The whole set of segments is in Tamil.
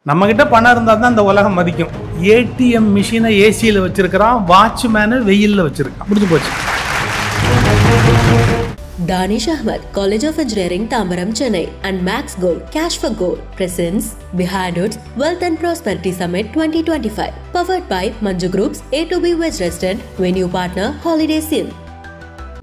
நம்ம கிட்ட பணம் இருந்தா தான் இந்த உலகம் மதிக்கும். ஏடிஎம் மிஷினை ஏசியில் வச்சிருக்கிறான், வாட்ச்மேனை வெயில்ல வச்சிருக்கான். முடிஞ்சு போச்சு. Danish Ahmed, College of Engineering, Tambaram, Chennai and Max Gold, Cash for Gold presents Behind Hoods Wealth and Prosperity Summit 2025. Powered by Manju Group's A2B West Restaurant, venue partner Holidays Inn.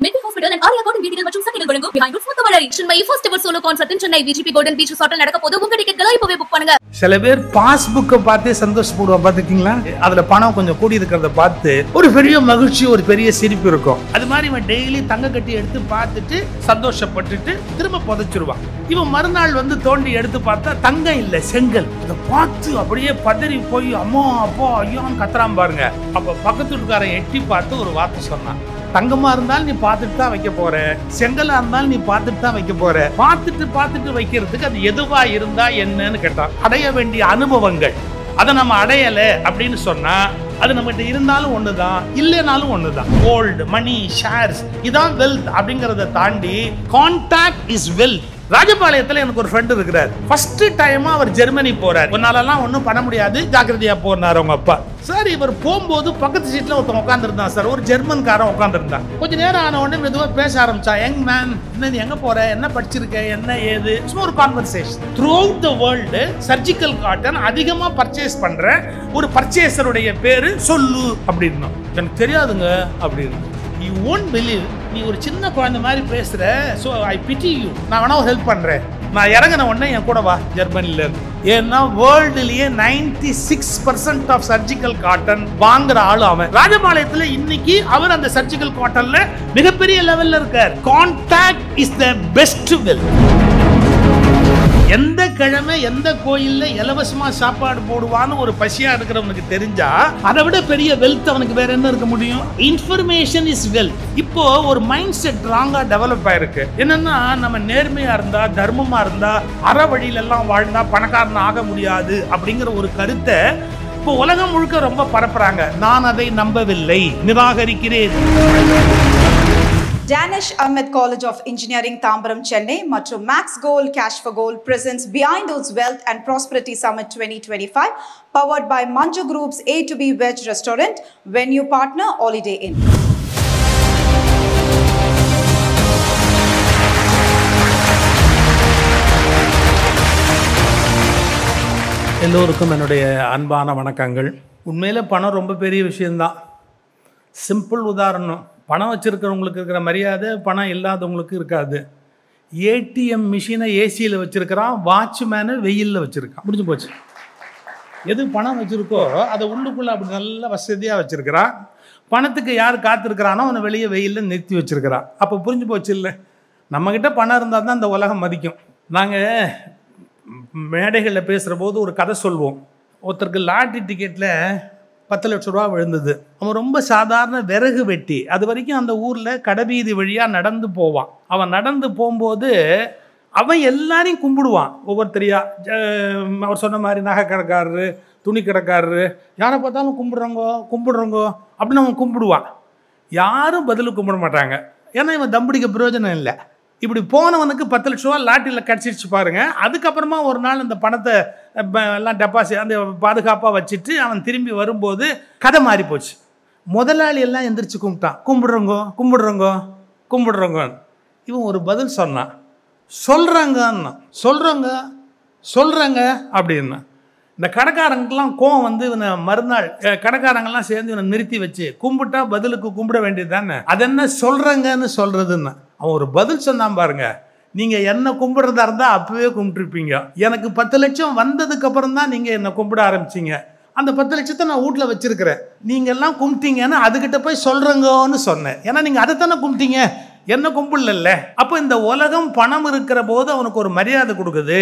Medical Hospital and Arya Golden Beach மற்றும் சக்திகள் வழங்கும் Behind Hoods முத்துமலரி Chennai first ever solo concert in Chennai VGP Golden Beach Resort நடக்க போகுது. உங்க டிக்கெட்களை இப்பவே புக் பண்ணுங்க. சில பேர் பாஸ்புக்கை பார்த்தே சந்தோஷப்படுவா, பார்த்துருக்கீங்களா? அதுல பணம் கொஞ்சம் கூடி இருக்கிறத பார்த்து ஒரு பெரிய மகிழ்ச்சி, ஒரு பெரிய சிரிப்பு இருக்கும். அது மாதிரி இவன் டெய்லி தங்க கட்டி எடுத்து பார்த்துட்டு சந்தோஷப்பட்டுட்டு திரும்ப புதைச்சிருவான். இவன் மறுநாள் வந்து தோண்டி எடுத்து பார்த்தா தங்கம் இல்லை, செங்கல். அதை பார்த்து அப்படியே பதறி போய் அம்மா அப்பா ஐயோன்னு கத்துறான் பாருங்க. அப்ப பக்கத்து வீட்டுக்காரன் எட்டி பார்த்து ஒரு வார்த்தை சொன்னான், தங்கமா இருந்தாலும் நீ பார்த்துட்டு தான் வைக்க போற, செங்கலா இருந்தாலும் நீ பார்த்துட்டு தான் வைக்க போற. பார்த்துட்டு வைக்கிறதுக்கு அது எதுவா இருந்தா என்னன்னு கேட்டான். அடைய வேண்டிய அனுபவங்கள், அதை நம்ம அடையல அப்படின்னு சொன்னா அது நம்மகிட்ட இருந்தாலும் ஒண்ணுதான், இல்லைனாலும் ஒண்ணுதான். கோல்டு, மணி, ஷேர்ஸ் இதான் வெல்த் அப்படிங்கறத தாண்டி கான்டாக்ட் இஸ் வெல்த். ராஜபாளையத்துல எனக்கு ஒரு ஃப்ரெண்ட் இருக்கிறார். ஃபர்ஸ்ட் டைமா அவர் ஜெர்மனி போறார். உன்னாலலாம் ஒன்றும் பண்ண முடியாது, ஜாக்கிரதையா போனார் அவங்க அப்பா. சார் இவர் போகும்போது பக்கத்து சீட்ல ஒருத்தன் உட்காந்துருந்தான் சார், ஒரு ஜெர்மன்காரன் உட்காந்துருந்தான். கொஞ்ச நேரம் ஆன உடனே மெதுவா பேச ஆரம்பிச்சா, யங் மேன் என்ன எங்க போற, என்ன படிச்சிருக்க, என்ன ஏது, சும்மா ஒரு conversation. Through out the world surgical cotton அதிகமா பர்ச்சேஸ் பண்ற ஒரு பர்ச்சேசருடைய பேரு சொல்லு அப்படின்னு. எனக்கு தெரியாதுங்க அப்படின்னு. You won't believe, நீ ஒரு சின்ன குழந்தை மாதிரி பேசுற, so I pity you. நான் வேணா ஹெல்ப் பண்றேன். நான் இறங்கின உடனே என் கூட வா ஜெர்மனில இருந்து. ஏன்னா வேர்ல்டுலயே 96% ஆஃப் சர்ஜிக்கல் காட்டன் வாங்குற ஆளு அவன். ராஜபாளையத்துல இன்னைக்கு அவர் அந்த சர்ஜிக்கல் காட்டன்ல மிகப்பெரிய லெவல்ல இருக்கார். Contact is the best wealth. எந்த கிழமை எந்த கோயில்ல இலவசமா சாப்பாடு போடுவான்னு ஒரு பசியா இருக்கிறவனுக்கு தெரிஞ்சா அதை விட பெரிய வெல்த் அவனுக்கு வேற என்ன இருக்க முடியும்? Information is wealth. இப்போ ஒரு மைண்ட் செட் ராங்கா டெவலப் ஆயிருக்கு. என்னன்னா நம்ம நேர்மையா இருந்தா, தர்மமா இருந்தா, அற வழியில எல்லாம் வாழ்ந்தா பணக்காரன் ஆக முடியாது அப்படிங்கிற ஒரு கருத்தை இப்போ உலகம் முழுக்க ரொம்ப பரப்புறாங்க. நான் அதை நம்பவில்லை, நிராகரிக்கிறேன். Danish Ahmed College of Engineering, Tambaram, Chennai மற்றும் Max Gold, Cash for Gold presents Behind Hoods Wealth and Prosperity Summit 2025, powered by Manju Group's A2B West Restaurant, venue partner Holiday Inn. எல்லோருக்கும் என்னுடைய அன்பான வணக்கங்கள். உண்மையில் பணம் ரொம்ப பெரிய விஷயம்தான். சிம்பிள் உதாரணம், பணம் வச்சுருக்கிறவங்களுக்கு இருக்கிற மரியாதை பணம் இல்லாதவங்களுக்கு இருக்காது. ஏடிஎம் மிஷினை ஏசியில் வச்சுருக்கிறான், வாட்ச்மேனை வெயிலில் வச்சுருக்கான். முடிஞ்சு போச்சு. எது பணம் வச்சுருக்கோ அதை உள்ளுக்குள்ளே அப்படி நல்லா வசதியாக வச்சுருக்கிறான். பணத்துக்கு யார் காத்திருக்கிறானோ அவனை வெளியே வெயிலில் நிறுத்தி வச்சுருக்கிறான். அப்போ புரிஞ்சு போச்சு இல்லை? நம்மக்கிட்ட பணம் இருந்தால் தான் இந்த உலகம் மதிக்கும். நாங்கள் மேடைகளில் பேசுகிற போது ஒரு கதை சொல்வோம். ஒருத்தருக்கு லாட்ரி டிக்கெட்டில் 10 லட்ச ரூபா விழுந்தது. அவன் ரொம்ப சாதாரண விறகு வெட்டி. அது வரைக்கும் அந்த ஊரில் கடைவீதி வழியாக நடந்து போவான். அவன் நடந்து போகும்போது அவன் எல்லாரையும் கும்பிடுவான் ஒவ்வொருத்தரையா. அவர் சொன்ன மாதிரி நகை கடைக்காரரு, துணி கடைக்காரரு, யாரை பார்த்தாலும் கும்பிடுறோங்கோ அப்படின்னு அவன் கும்பிடுவான். யாரும் பதில் கும்பிட மாட்டாங்க. ஏன்னா இவன் தம்பிடிக்க பிரயோஜனம் இல்லை. இப்படி போனவனுக்கு 10 லட்ச ரூபா லாட்டியில் கிடச்சிருச்சு பாருங்க. அதுக்கப்புறமா ஒரு நாள் அந்த பணத்தை எல்லாம் டெபாசிட் அந்த பாதுகாப்பாக வச்சுட்டு அவன் திரும்பி வரும்போது கதை மாறி போச்சு. முதலாளி எல்லாம் எந்திரிச்சு கும்பிட்டான், கும்பிடுறோங்க. இவன் ஒரு பதில் சொன்னான், சொல்கிறாங்க அப்படின்னா. இந்த கடைக்காரங்கெல்லாம் கோவம் வந்து இவனை மறுநாள் கடைக்காரங்கெல்லாம் சேர்ந்து இவனை நிறுத்தி வச்சு கும்பிட்டா பதிலுக்கு கும்பிட வேண்டியது தானே, அது என்ன சொல்கிறங்கன்னு சொல்கிறதுன்னு. அவன் ஒரு பதில் சொன்னான் பாருங்க, நீங்கள் என்ன கும்பிட்றதா இருந்தால் அப்போவே கும்பிட்டுருப்பீங்க. எனக்கு 10 லட்சம் வந்ததுக்கு அப்புறம் தான் நீங்கள் என்னை கும்பிட ஆரம்பிச்சிங்க. அந்த 10 லட்சத்தை நான் வீட்டில் வச்சுருக்கிறேன். நீங்கள் எல்லாம் கும்பிட்டீங்கன்னு அதுக்கிட்ட போய் சொல்கிறங்கன்னு சொன்னேன். ஏன்னா நீங்கள் அதை தானே கும்பிட்டீங்க, என்ன கும்பிடல. அப்போ இந்த உலகம் பணம் இருக்கிற போது அவனுக்கு ஒரு மரியாதை கொடுக்குது.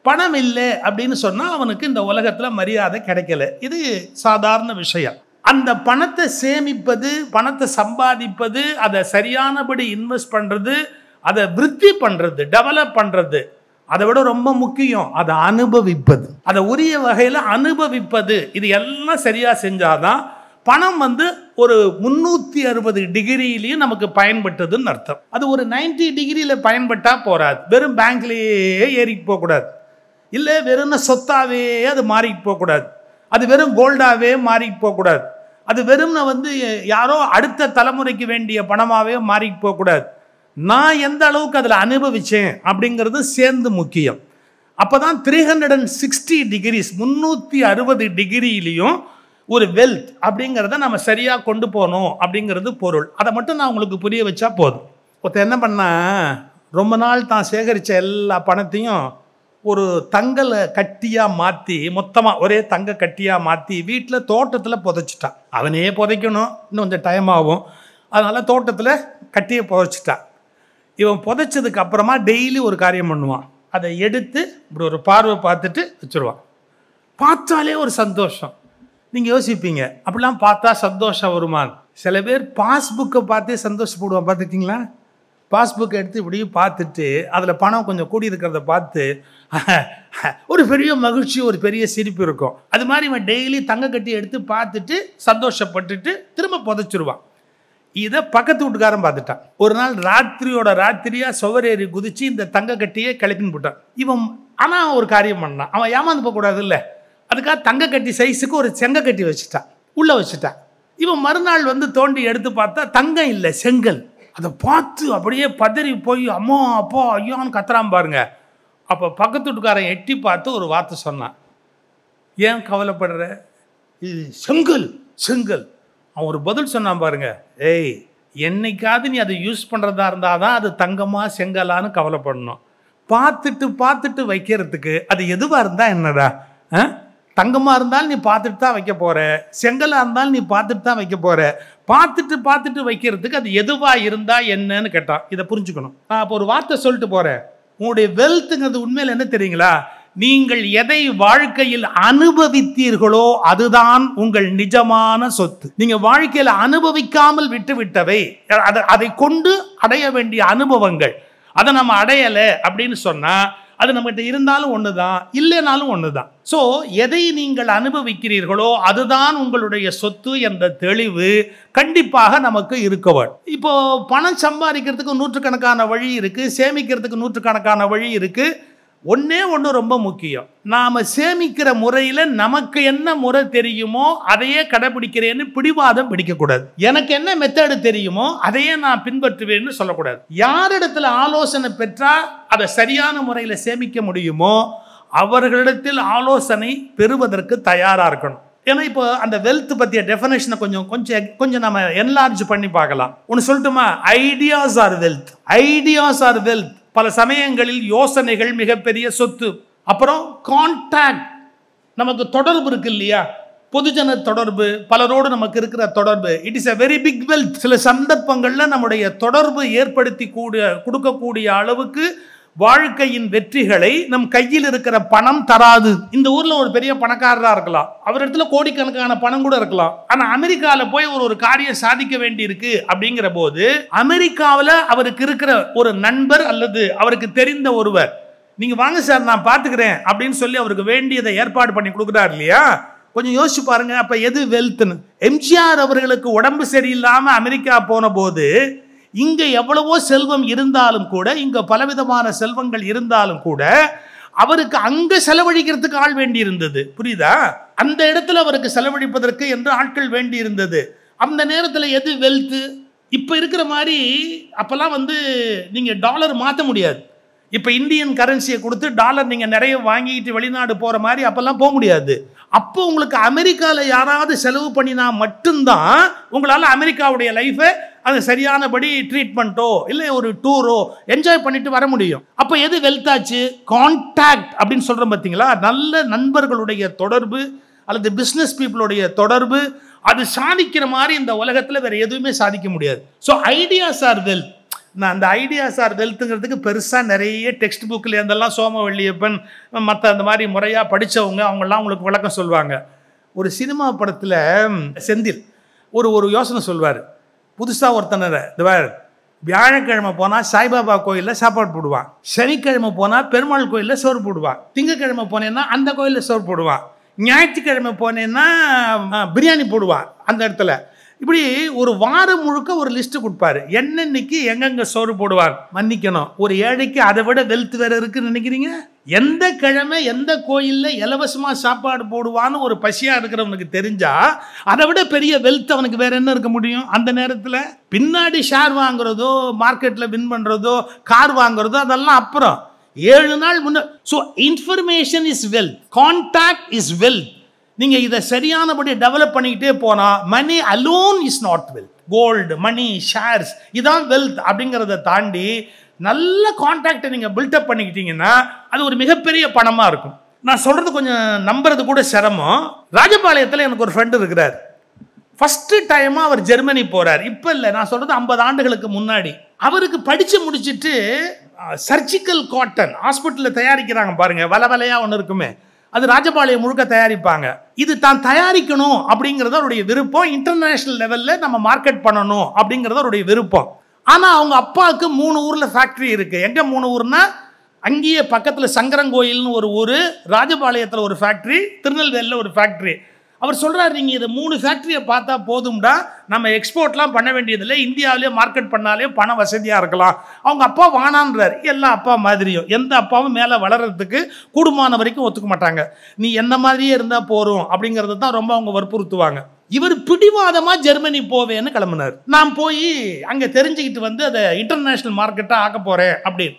பணம் இல்லை அப்படின்னு சொன்னால் அவனுக்கு இந்த உலகத்தில் மரியாதை கிடைக்கல. இது சாதாரண விஷயம். அந்த பணத்தை சேமிப்பது, பணத்தை சம்பாதிப்பது, அதை சரியானபடி இன்வெஸ்ட் பண்ணுறது, அதை விருத்தி பண்ணுறது, டெவலப் பண்ணுறது, அதை விட ரொம்ப முக்கியம் அதை அனுபவிப்பது, அதை உரிய வகையில் அனுபவிப்பது. இது எல்லாம் சரியாக செஞ்சாதான் பணம் வந்து ஒரு 360 டிகிரியிலையும் நமக்கு பயன்பட்டதுன்னு அர்த்தம். அது ஒரு 90 டிகிரியில் பயன்பட்டால் போகாது. வெறும் பேங்க்லேயே ஏறிட்டு போகக்கூடாது. இல்லை வெறும் சொத்தாவே அது மாறிட்டு போகக்கூடாது, அது வெறும் கோல்டாகவே மாறிட்டு போகக்கூடாது, அது வெறும் வந்து யாரோ அடுத்த தலைமுறைக்கு வேண்டிய பணமாகவே மாறிட்டு போகக்கூடாது. நான் எந்த அளவுக்கு அதில் அனுபவித்தேன் அப்படிங்கிறது சேர்ந்து முக்கியம். அப்போ தான் 360 டிகிரிஸ் 360 டிகிரியிலையும் ஒரு வெல்த் அப்படிங்கிறத நம்ம சரியாக கொண்டு போகணும் அப்படிங்கிறது பொருள். அதை மட்டும் நான் உங்களுக்கு புரிய வச்சா போதும். ஒருத்தர் என்ன பண்ணா, ரொம்ப நாள் தான் சேகரித்த எல்லா பணத்தையும் ஒரு தங்கலை கட்டியாக மாற்றி, மொத்தமாக ஒரே தங்க கட்டியாக மாற்றி வீட்டில் தோட்டத்தில் புதைச்சிட்டான். அவனே புதைக்கணும், இன்னும் கொஞ்சம் டைம் ஆகும், அதனால் தோட்டத்தில் கட்டியை புதைச்சிட்டான். இவன் புதைச்சதுக்கு அப்புறமா டெய்லி ஒரு காரியம் பண்ணுவான், அதை எடுத்து இப்படி ஒரு பார்வை பார்த்துட்டு வச்சுருவான். பார்த்தாலே ஒரு சந்தோஷம். நீங்கள் யோசிப்பீங்க, அப்படிலாம் பார்த்தா சந்தோஷம் வருமான்? சில பேர் பாஸ்புக்கை பார்த்தே சந்தோஷப்படுவான். பார்த்துக்கிட்டிங்களா? பாஸ்புக்கை எடுத்து இப்படி பார்த்துட்டு அதில் பணம் கொஞ்சம் கூடி இருக்கிறத பார்த்து ஒரு பெரிய மகிழ்ச்சி, ஒரு பெரிய சிரிப்பு இருக்கும். அது மாதிரி இவன் டெய்லி தங்க கட்டி எடுத்து பார்த்துட்டு சந்தோஷப்பட்டுட்டு திரும்ப புதைச்சிருவான். இதை பக்கத்து வீட்டுக்காரன் பார்த்துட்டான். ஒரு நாள் ராத்திரியோட ராத்திரியாக சுவரேறி குதிச்சு இந்த தங்க கட்டியே கிளப்பின்னு போட்டான். இவன் ஆனால் ஒரு காரியம் பண்ணான், அவன் ஏமாந்து போகக்கூடாது இல்லை, அதுக்காக தங்க கட்டி சைஸுக்கு ஒரு செங்க கட்டி வச்சுட்டான், உள்ளே வச்சுட்டான். இவன் மறுநாள் வந்து தோண்டி எடுத்து பார்த்தா தங்கம் இல்லை, செங்கல். அதை பார்த்து அப்படியே பதறி போய் அம்மா அப்பா ஐயோன்னு கத்துறான் பாருங்க. அப்போ பக்கத்து வீட்டுக்காரன் எட்டி பார்த்து ஒரு வார்த்தை சொன்னான், ஏன் கவலைப்படுற, இது செங்கல் செங்கல். அவன் ஒரு பதில் சொன்னான் பாருங்க, ஏய் என்னைக்காவது நீ அதை யூஸ் பண்ணுறதா இருந்தால் தான் அது தங்கமா செங்கலான்னு கவலைப்படணும். பார்த்துட்டு பார்த்துட்டு வைக்கிறதுக்கு அது எதுவாக இருந்தால் என்னடா, தங்கமாக இருந்தாலும் நீ பார்த்துட்டு தான் வைக்க போகிற, செங்கலாக இருந்தாலும் நீ பார்த்துட்டு தான் வைக்க போகிற, பார்த்துட்டு வைக்கிறதுக்கு அது எதுவாக இருந்தால் என்னன்னு கேட்டான். இதை புரிஞ்சுக்கணும். நான் அப்போ ஒரு வார்த்தை சொல்லிட்டு போகிறேன். உங்களுடைய வெல்த்துங்கிறது உண்மையில் என்ன தெரியுங்களா, நீங்கள் எதை வாழ்க்கையில் அனுபவித்தீர்களோ அதுதான் உங்கள் நிஜமான சொத்து. நீங்கள் வாழ்க்கையில் அனுபவிக்காமல் விட்டுவிட்டவை, அதை கொண்டு அடைய வேண்டிய அனுபவங்கள், அதை நம்ம அடையலை அப்படின்னு சொன்னால் அது நம்மகிட்ட இருந்தாலும் ஒன்று தான், இல்லைனாலும் ஒன்று தான். ஸோ எதை நீங்கள் அனுபவிக்கிறீர்களோ அதுதான் உங்களுடைய சொத்து என்ற தெளிவு கண்டிப்பாக நமக்கு இருக்க வேண்டும். இப்போ பணம் சம்பாதிக்கிறதுக்கு நூற்றுக்கணக்கான வழி இருக்குது, சேமிக்கிறதுக்கு நூற்றுக்கணக்கான வழி இருக்குது. ஒன்றே ஒன்று ரொம்ப முக்கியம், நாம் சேமிக்கிற முறையில் நமக்கு என்ன முறை தெரியுமோ அதையே கடைபிடிக்கிறேன்னு பிடிவாதம் பிடிக்கக்கூடாது. எனக்கு என்ன மெத்தடு தெரியுமோ அதையே நான் பின்பற்றுவேன்னு சொல்லக்கூடாது. யாரிடத்தில் ஆலோசனை பெற்றால் அதை சரியான முறையில் சேமிக்க முடியுமோ அவர்களிடத்தில் ஆலோசனை பெறுவதற்கு தயாராக இருக்கணும். ஏன்னா இப்போ அந்த வெல்த் பற்றிய டெஃபினேஷனை கொஞ்சம் நம்ம என்லார்ஜ் பண்ணி பார்க்கலாம். ஒன்று சொல்லட்டுமா, ideas are wealth. Ideas are wealth. பல சமயங்களில் யோசனைகள் மிகப்பெரிய சொத்து. அப்புறம் கான்டாக்ட், நமக்கு தொடர்பு இருக்கு இல்லையா, பொதுஜன தொடர்பு, பலரோடு நமக்கு இருக்கிற தொடர்பு, it is a very big wealth. சில சந்தர்ப்பங்களில் நம்முடைய தொடர்பு ஏற்படுத்தி கொடுக்கக்கூடிய அளவுக்கு வாழ்க்கையின் வெற்றிகளை நம் கையில் இருக்கிற பணம் தராது. இந்த ஊர்ல ஒரு பெரிய பணக்காரராக இருக்கலாம், அவர் இடத்துல கோடிக்கணக்கான பணம் கூட இருக்கலாம். ஆனா அமெரிக்காவில் போய் ஒரு காரியம் சாதிக்க வேண்டி இருக்கு அப்படிங்கிற போது அமெரிக்காவில் அவருக்கு இருக்கிற ஒரு நண்பர் அல்லது அவருக்கு தெரிந்த ஒருவர், நீங்க வாங்க சார் நான் பார்த்துக்கிறேன் அப்படின்னு சொல்லி அவருக்கு வேண்டியதை ஏற்பாடு பண்ணி கொடுக்குறாரு இல்லையா. கொஞ்சம் யோசிச்சு பாருங்க, அப்ப எது வெல்த்னு. எம்ஜிஆர் அவர்களுக்கு உடம்பு சரியில்லாம அமெரிக்கா போன போது இங்க எவ்வளவோ செல்வம் இருந்தாலும் கூட, இங்க பலவிதமான செல்வங்கள் இருந்தாலும் கூட அவருக்கு அங்க செலவழிக்கிறதுக்கு ஆள் வேண்டி இருந்தது. புரியுதா? அந்த இடத்துல அவருக்கு செலவழிப்பதற்கு என்று ஆட்கள் வேண்டி இருந்தது. அந்த நேரத்தில் எது வெல்த்? இப்ப இருக்கிற மாதிரி அப்பெல்லாம் வந்து நீங்க டாலர் மாற்ற முடியாது. இப்ப இந்தியன் கரன்சியை கொடுத்து டாலர் நீங்க நிறைய வாங்கிட்டு வெளிநாடு போற மாதிரி அப்பெல்லாம் போக முடியாது. அப்போ உங்களுக்கு அமெரிக்காவில் யாராவது செலவு பண்ணினா மட்டும்தான் உங்களால் அமெரிக்காவுடைய லைஃபை அது சரியானபடி ட்ரீட்மெண்ட்டோ இல்லை ஒரு டூரோ என்ஜாய் பண்ணிட்டு வர முடியும். அப்போ எது வெல்த்தாச்சு? கான்டாக்ட் அப்படின்னு சொல்கிறோம் பார்த்தீங்களா, நல்ல நண்பர்களுடைய தொடர்பு அல்லது பிஸ்னஸ் பீப்புளுடைய தொடர்பு, அது சாதிக்கிற மாதிரி இந்த உலகத்தில் வேறு எதுவுமே சாதிக்க முடியாது. So ideas are wealth. நான் அந்த ஐடியாஸ் ஆர் வெல்த்துங்கிறதுக்கு பெருசாக நிறைய டெக்ஸ்ட் புக்கில் இருந்தெல்லாம் சோமவள்ளியப்பன் மற்ற அந்த மாதிரி முறையாக படித்தவங்க அவங்கெல்லாம் உங்களுக்கு விளக்கம் சொல்லுவாங்க. ஒரு சினிமா படத்தில் செந்தில் ஒரு யோசனை சொல்வார். புதுசாக ஒருத்தனை வியாழக்கிழமை போனால் சாய்பாபா கோயிலில் சாப்பாடு போடுவான், சனிக்கிழமை போனால் பெருமாள் கோயிலில் சோறு போடுவான், திங்கக்கிழமை போனேன்னா அந்த கோயிலில் சோறு போடுவான், ஞாயிற்றுக்கிழமை போனேன்னா பிரியாணி போடுவான் அந்த இடத்துல, இப்படி ஒரு வாரம் முழுக்க ஒரு லிஸ்ட் கொடுப்பாரு. என்னன்னைக்கு எங்கெங்க சோறு போடுவார். மன்னிக்கணும், ஒரு ஏழைக்கு அதை விட வெல்த் வேற இருக்குன்னு நினைக்கிறீங்க? எந்த கிழமை எந்த கோயில்ல இலவசமா சாப்பாடு போடுவான்னு ஒரு பசியா இருக்கிறவனுக்கு தெரிஞ்சா அதை விட பெரிய வெல்த் அவனுக்கு வேற என்ன இருக்க முடியும்? அந்த நேரத்தில் பின்னாடி ஷேர் வாங்குறதோ, மார்க்கெட்ல வின் பண்றதோ, கார் வாங்குறதோ அதெல்லாம் அப்புறம். 7 நாள் முன்ன. So information is wealth, contact is wealth. நீங்க இதை சரியானபடி டெவலப் பண்ணிக்கிட்டே போனா money alone is not wealth. Gold, money, shares இதான் வெல்த். அப்படிங்கிறத தாண்டி நல்ல கான்டாக்டை நீங்க பில்டப் பண்ணிக்கிட்டீங்கன்னா அது ஒரு மிகப்பெரிய பணமா இருக்கும். நான் சொல்றது கொஞ்சம் நம்புறது கூட சிரமம். ராஜபாளையத்தில் எனக்கு ஒரு ஃப்ரெண்டு இருக்கிறார். ஃபர்ஸ்ட் டைமா அவர் ஜெர்மனி போறார். இப்ப இல்லை, நான் சொல்றது 50 ஆண்டுகளுக்கு முன்னாடி. அவருக்கு படிச்சு முடிச்சுட்டு சர்ஜிக்கல் காட்டன் ஹாஸ்பிட்டலில் தயாரிக்கிறாங்க பாருங்க, வலையா ஒன்று இருக்குமே, அது ராஜபாளையம் முழுக்க தயாரிப்பாங்க. இது தான் தயாரிக்கணும் அப்படிங்கிறது அவருடைய விருப்பம். இன்டர்நேஷனல் லெவல்ல நம்ம மார்க்கெட் பண்ணணும் அப்படிங்கிறது அவருடைய விருப்பம். ஆனா அவங்க அப்பாவுக்கு 3 ஊர்ல ஃபேக்டரி இருக்கு. எங்க 3 ஊர்னா, அங்கேயே பக்கத்துல சங்கரங்கோயில்னு ஒரு ஊரு, ராஜபாளையத்துல ஒரு ஃபேக்டரி, திருநெல்வேலியில் ஒரு ஃபேக்டரி. அவர் சொல்றாரு, நீங்க இதை 3 ஃபேக்டரியை பார்த்தா போதும்டா, நம்ம எக்ஸ்போர்ட்லாம் பண்ண வேண்டியதில்லை, இந்தியாவிலே மார்க்கெட் பண்ணாலே பண வசதியா இருக்கலாம். அவங்க அப்பா வானான்றார். எல்லா அப்பா மாதிரியும் எந்த அப்பாவும் மேலே வளர்றதுக்கு கூடுமான வரைக்கும் ஒத்துக்க மாட்டாங்க. நீ என்ன மாதிரியே இருந்தா போறோம் அப்படிங்கிறது தான் ரொம்ப அவங்க வற்புறுத்துவாங்க. இவர் பிடிவாதமா ஜெர்மனி போவேன்னு கிளம்பினார். நான் போய் அங்க தெரிஞ்சுக்கிட்டு வந்து அதை இன்டர்நேஷனல் மார்க்கெட்டா ஆக்க போறேன் அப்படின்னு.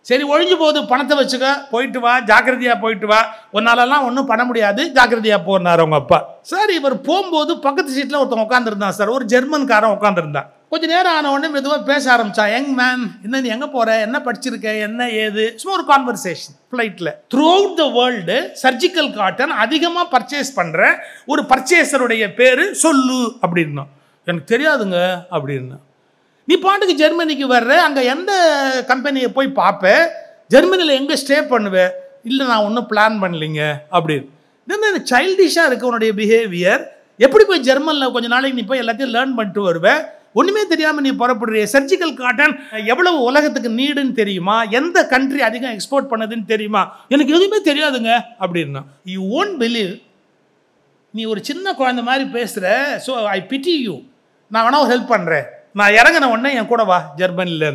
சரி, ஒழிஞ்சு போகுது, பணத்தை வச்சுக்க, போயிட்டு வா, ஜாக்கிரதையா போயிட்டு வா, உன்னாலலாம் ஒன்றும் பண்ண முடியாது, ஜாக்கிரதையா போனார் அவங்க அப்பா. சார், இவர் போகும்போது பக்கத்து சீட்டில் ஒருத்தன் உட்காந்துருந்தான் சார், ஒரு ஜெர்மன்காரன் உட்காந்துருந்தான். கொஞ்சம் நேரம் ஆன உடனே மெதுவாக பேச ஆரம்பிச்சான். யங் மேன், என்ன நீ எங்கே போற, என்ன படிச்சிருக்க, என்ன ஏது, சும்மா ஒரு கான்வர்சேஷன் ஃப்ளைட்டில். Through out the world surgical cotton அதிகமாக பர்ச்சேஸ் பண்ணுற ஒரு பர்ச்சேசருடைய பேர் சொல்லு அப்படின்னா. எனக்கு தெரியாதுங்க அப்படின்னா. நீ பாட்டுக்கு ஜெர்மனிக்கு வர்ற, அங்கே எந்த கம்பெனியை போய் பார்ப்பேன், ஜெர்மனியில் எங்கே ஸ்டே பண்ணுவேன்? இல்லை, நான் ஒன்றும் பிளான் பண்ணலிங்க அப்படின்னு. சைல்டிஷாக இருக்கு உன்னுடைய பிஹேவியர். எப்படி போய் ஜெர்மனில் கொஞ்ச நாளைக்கு நீ போய் எல்லாத்தையும் லேர்ன் பண்ணிட்டு வருவேன்? ஒன்றுமே தெரியாமல் நீ புறப்படுறிய. சர்ஜிக்கல் காட்டன் எவ்வளவு உலகத்துக்கு நீடுன்னு தெரியுமா? எந்த கண்ட்ரி அதிகம் எக்ஸ்போர்ட் பண்ணதுன்னு தெரியுமா? எனக்கு எதுவுமே தெரியாதுங்க அப்படின்னா. You won't believe. நீ ஒரு சின்ன குழந்தை மாதிரி பேசுகிற. So I PT you. நான் வேணா ஒரு ஹெல்ப் பண்ணுறேன். நான் இறங்கின உடனே என் கூட வா ஜெர்மனில.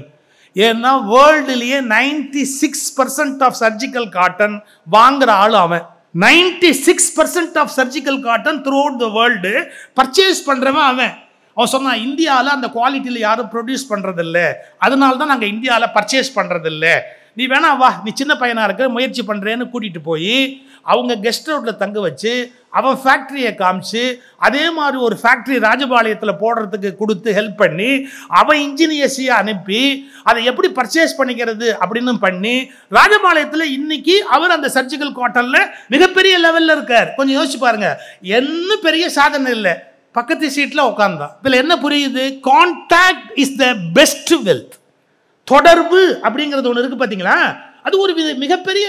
ஏன்னா வேர்ல்டுலேயே 96% ஆஃப் சர்ஜிக்கல் காட்டன் வாங்குற ஆள் அவன். 96% of surgical cotton throughout the world purchase பண்ணுறவன் அவன். அவன் சொன்னான், இந்தியாவில் அந்த குவாலிட்டியில் யாரும் ப்ரொடியூஸ் பண்ணுறதில்ல, அதனால தான் நாங்கள் இந்தியாவில் பர்ச்சேஸ் பண்ணுறதில்ல. நீ வேணா வா, நீ சின்ன பையனாக இருக்க, முயற்சி பண்ணுறேன்னு கூட்டிகிட்டு போய் அவங்க கெஸ்ட் ஹவுஸில் தங்க வச்சு அவன் ஃபேக்ட்ரியை காமிச்சு, அதே மாதிரி ஒரு ஃபேக்ட்ரி ராஜபாளையத்தில் போடுறதுக்கு கொடுத்து ஹெல்ப் பண்ணி, அவன் இன்ஜினியர்ஸையை அனுப்பி அதை எப்படி பர்ச்சேஸ் பண்ணிக்கிறது அப்படின்னு பண்ணி, ராஜபாளையத்தில் இன்னைக்கு அவர் அந்த சர்ஜிக்கல் காட்டனில் மிகப்பெரிய லெவலில் இருக்கார். கொஞ்சம் யோசிச்சு பாருங்க, என்ன பெரிய சாதனை இல்லை, பக்கத்து சீட்டில் உட்கார்ந்தான். இதில் என்ன புரியுது? Contact is the best wealth. தொடர்பு அப்படிங்கிறது ஒன்று இருக்கு பார்த்தீங்களா, அது ஒரு மிகப்பெரிய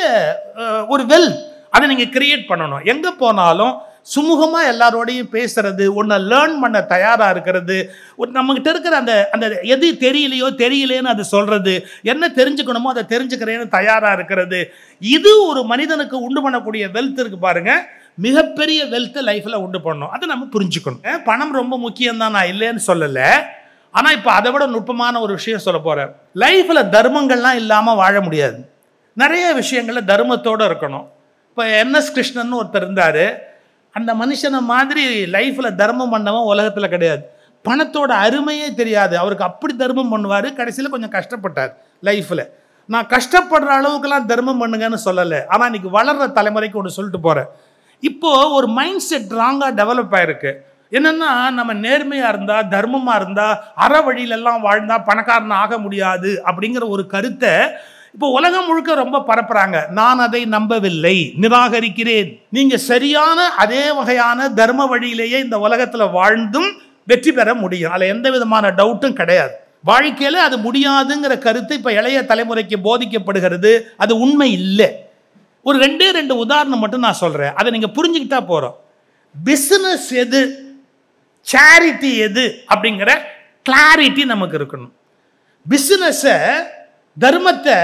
ஒரு வெல்த். அதை நீங்கள் கிரியேட் பண்ணணும். எங்கே போனாலும் சுமூகமாக எல்லாரோடையும் பேசுறது, ஒன்றை லேர்ன் பண்ண தயாராக இருக்கிறது, நம்மகிட்ட இருக்கிற அந்த அந்த எது தெரியலையேன்னு அதை சொல்றது, என்ன தெரிஞ்சுக்கணுமோ அதை தெரிஞ்சுக்கிறேன்னு தயாராக இருக்கிறது, இது ஒரு மனிதனுக்கு உண்டு பண்ணக்கூடிய வெல்த் இருக்கு பாருங்க. மிகப்பெரிய வெல்த் லைஃப்பில் உண்டு பண்ணணும். அதை நம்ம புரிஞ்சுக்கணும். பணம் ரொம்ப முக்கியம் தான், நான் இல்லைன்னு சொல்லலை. ஆனால் இப்போ அதை விட நுட்பமான ஒரு விஷயம் சொல்ல போகிறேன். லைஃப்பில் தர்மங்கள்லாம் இல்லாமல் வாழ முடியாது. நிறைய விஷயங்களில் தர்மத்தோடு இருக்கணும். இப்போ என்எஸ் கிருஷ்ணன் ஒருத்தர் இருந்தார். அந்த மனுஷனை மாதிரி லைஃப்பில் தர்மம் பண்ணவன் உலகத்தில் கிடையாது. பணத்தோட அருமையே தெரியாது அவருக்கு. அப்படி தர்மம் பண்ணுவார். கடைசியில் கொஞ்சம் கஷ்டப்பட்டார் லைஃப்பில். நான் கஷ்டப்படுற அளவுக்குலாம் தர்மம் பண்ணுங்கன்னு சொல்லலை. ஆனால் இன்னைக்கு வளர்கிற தலைமுறைக்கு ஒன்று சொல்லிட்டு போகிறேன். இப்போது ஒரு மைண்ட் செட் ராங்காக டெவலப் ஆகிருக்கு. என்னென்னா, நம்ம நேர்மையாக இருந்தால், தர்மமாக இருந்தால், அற வழியிலெல்லாம் வாழ்ந்தால் பணக்காரன் ஆக முடியாது அப்படிங்கிற ஒரு கருத்தை இப்போ உலகம் முழுக்க ரொம்ப பரப்புறாங்க. நான் அதை நம்பவில்லை, நிராகரிக்கிறேன். நீங்கள் சரியான அதே வகையான தர்ம வழியிலேயே இந்த உலகத்தில் வாழ்ந்தும் வெற்றி பெற முடியும். அதில் எந்த விதமான டவுட்டும் கிடையாது. வாழ்க்கையில் அது முடியாதுங்கிற கருத்து இப்போ இளைய தலைமுறைக்கு போதிக்கப்படுகிறது. அது உண்மை இல்லை. ஒரு 2 உதாரணம் மட்டும் நான் சொல்கிறேன், அதை நீங்கள் புரிஞ்சுக்கிட்டா போகிறோம். பிஸ்னஸ் எது, சேரிட்டி எது அப்படிங்கிற கிளாரிட்டி நமக்கு இருக்கணும். பிஸ்னஸை, தர்மத்தை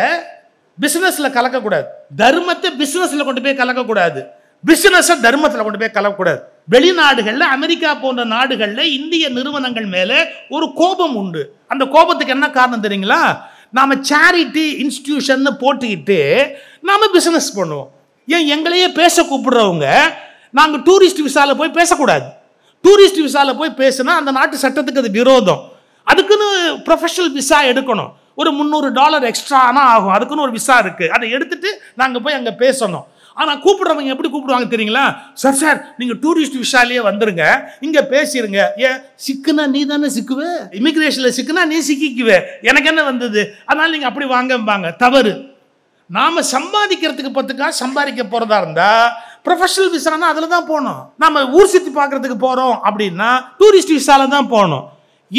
பிஸ்னஸில் கலக்கக்கூடாது, தர்மத்தை பிஸ்னஸில் கொண்டு போய் கலக்கக்கூடாது, பிஸ்னஸை தர்மத்தில் கொண்டு போய் கலக்கக்கூடாது. வெளிநாடுகளில் அமெரிக்கா போன்ற நாடுகளில் இந்திய நிறுவனங்கள் மேலே ஒரு கோபம் உண்டு. அந்த கோபத்துக்கு என்ன காரணம் தெரியுங்களா? நாம் சேரிட்டி இன்ஸ்டிடியூஷன் போட்டுக்கிட்டு நாம் பிஸ்னஸ் பண்ணுவோம். ஏன் எங்களையே பேச கூப்பிடுறவங்க நாங்கள் டூரிஸ்ட் விசாவில் போய் பேசக்கூடாது. டூரிஸ்ட் விசாவில் போய் பேசினா அந்த நாட்டு சட்டத்துக்கு அது விரோதம். அதுக்குன்னு ப்ரொஃபஷனல் விசா எடுக்கணும். ஒரு $300 எக்ஸ்ட்ரா ஆனால் ஆகும். அதுக்குன்னு ஒரு விசா இருக்குது. அதை எடுத்துட்டு நாங்கள் போய் அங்கே பேசணும். ஆனால் கூப்பிடுறவங்க எப்படி கூப்பிடுவாங்க தெரியுங்களா? சார் சார் நீங்கள் டூரிஸ்ட் விசாலேயே வந்துருங்க, இங்கே பேசிடுங்க. ஏன் சிக்குனா நீ தானே சிக்குவே, இமிக்ரேஷனில் சிக்குனா நீ சிக்கிக்குவே, எனக்கு என்ன வந்தது, அதனால் நீங்கள் அப்படி வாங்கம்பாங்க. தவறு. நாம் சம்பாதிக்கிறதுக்கு பத்துக்காக சம்பாதிக்க போகிறதா இருந்தால் ப்ரொஃபஷனல் விசானா அதில் தான் போகணும். நம்ம ஊர் சுற்றி பார்க்குறதுக்கு போகிறோம் அப்படின்னா டூரிஸ்ட் விசாவில் தான் போகணும்.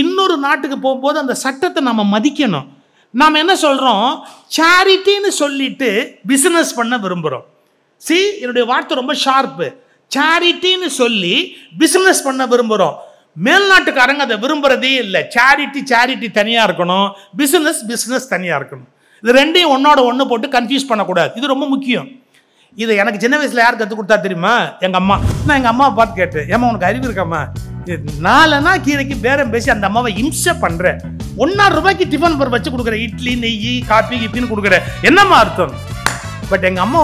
இன்னொரு நாட்டுக்கு போகும்போது அந்த சட்டத்தை நம்ம மதிக்கணும். நாம் என்ன சொல்கிறோம்? சேரிட்டின்னு சொல்லிட்டு பிஸ்னஸ் பண்ண விரும்புகிறோம். என்னுடைய வார்த்தை ரொம்ப ஷார்ப்பு. சேரிட்டின்னு சொல்லி பிஸ்னஸ் பண்ண விரும்புகிறோம். மேல்நாட்டுக்காரங்க அதை விரும்புகிறதே இல்லை. சேரிட்டி தனியாக இருக்கணும், பிஸ்னஸ் தனியாக இருக்கணும். இது ரெண்டையும் ஒன்னோட ஒன்று போட்டு கன்ஃபியூஸ் பண்ணக்கூடாது. இது ரொம்ப முக்கியம். இதை எனக்கு சின்ன வயசில் யார் கற்றுக் கொடுத்தா தெரியுமா? எங்கள் அம்மா. நான் எங்கள் அம்மாவை பார்த்து கேட்டேன், ஏம்மா உனக்கு அறிவு இருக்காம்மா? 4 கீரைக்கு பேரம் பேசி அந்த அம்மாவை இம்சை பண்ணுறேன். $1.5 டிஃபன் பர் வச்சு கொடுக்குறேன். இட்லி, நெய், காஃபி, கிப்பின்னு கொடுக்குறேன். என்னம்மா அர்த்தம்? பட் எங்கள் அம்மா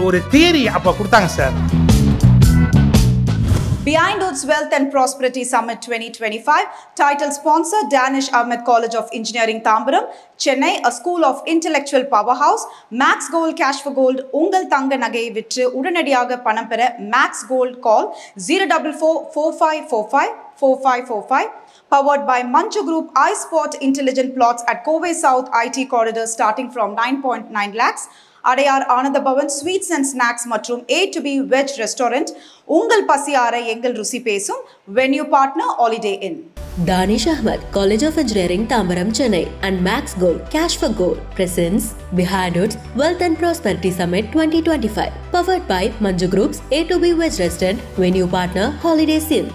ஒரு தியரி அப்போ கொடுத்தாங்க sir. Behind Woods Wealth and Prosperity Summit 2025, title sponsor Danish Ahmed College of Engineering Tambaram, Chennai, a school of intellectual powerhouse. Max Gold Cash for Gold, Ungal Thanga Nagai விற்று உடனடியாக பணம் பெற Max Gold call 044-4545-4545. Powered by Manju Group, iSpot Intelligent Plots at Kovai South IT Corridor starting from 9.9 lakhs. Adyar Ananda Pawan sweets and snacks மற்றும் A to B veg restaurant. உங்கள் பசி ஆற எங்கள் ருசி பேசும். Venue partner holiday in. Danish Ahmed College of Engineering Tambaram Chennai and Max Gold Cash for Gold presents Behind Woods Wealth and Prosperity Summit 2025. Powered by Manju Group's A to B Veg Restaurant. Venue partner Holiday Inn.